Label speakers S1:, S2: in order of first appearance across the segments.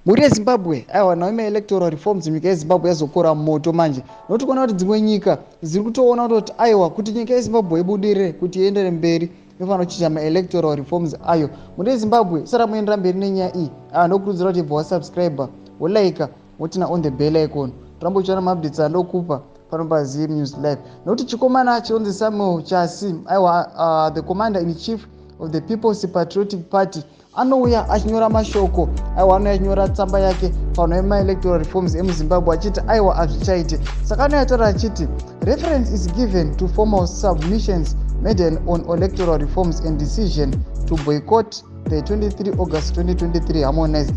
S1: muri yeZimbabwe aiwa nawo electoral reforms nyika yeZimbabwe yazokora moto manje nokuti kuona kuti dzimwe nyika dziri kutoona kuti aiwa kuti nyika yeZimbabwe ibudirire kuti iendere mberi inofanira kuchiita electoral reforms ayo. Muri yeZimbabwe sara muendera mberi nenyaya iyi ndokurudzira kuti ibva wasubscribe wolaika wotina on the bell icon torambochiona maupdates andokupa pano paZim News Live. Nokuti chikomana chinonzi Samuel Chasi aiwa the commander in chief of the People's Patriotic Party anouya achinyora mashoko aiwa anouya achinyora tsamba yake pano electoral reforms emuZimbabwe achiti aiwa azvichaite. Saka anotaura achiti reference is given to formal submissions made on electoral reforms and decision to boycott the 23 August 2023 harmonized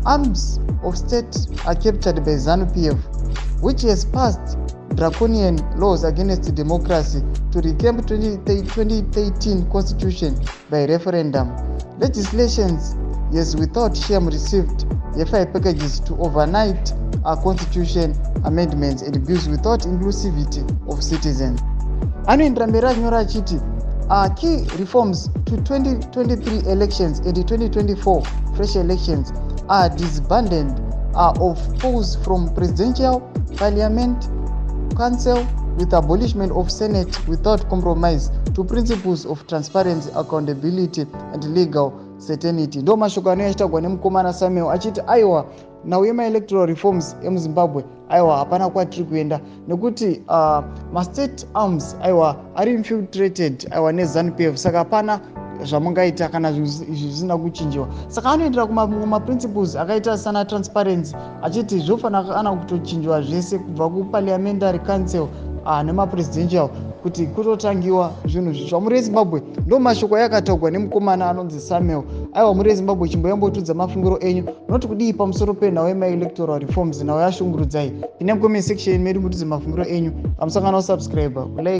S1: arms of state are captured by ZANU-PF, which has passed draconian laws against democracy to recamp 2013 constitution by referendum. Legislations has without shame received FI packages to overnight constitution amendments and bills without inclusivity of citizens. Anoendera mberi achinyora achiti key reforms to 2023 elections and 2024 fresh elections are disbanded of polls from presidential, parliament, council with abolishment of senate without compromise to principles of transparency, accountability and legal certainty. Ndo mashoko anoitwa nemukomana Samuel achiti aiwa nawo electoral reforms emuZimbabwe aiwa hapana kwatiri kuenda nekuti ma-state arms aiwa ari infiltrated aiwa neZANU-PF, saka hapana zvamungaita kana zvisina kuchinjiwa. Saka anoendera kuma-principles akaita sana transparency achiti zvofanira kana kutochinjiwa zvese kubva kuparliamentary council nemapresidential kuti kutotangiwa zvinhu zvitsva. Muri yeZimbabwe ndo mashoko yakataurwa nemukomana anonzi Samuel aiwa muri yeZimbabwe chimboyambotudza mafungiro enyu noti kudii pamusoro penhau electoral reforms nawo yashungurudzai. Ine comment section medu mutudze mafungiro enyu. Amusangana usubscribe like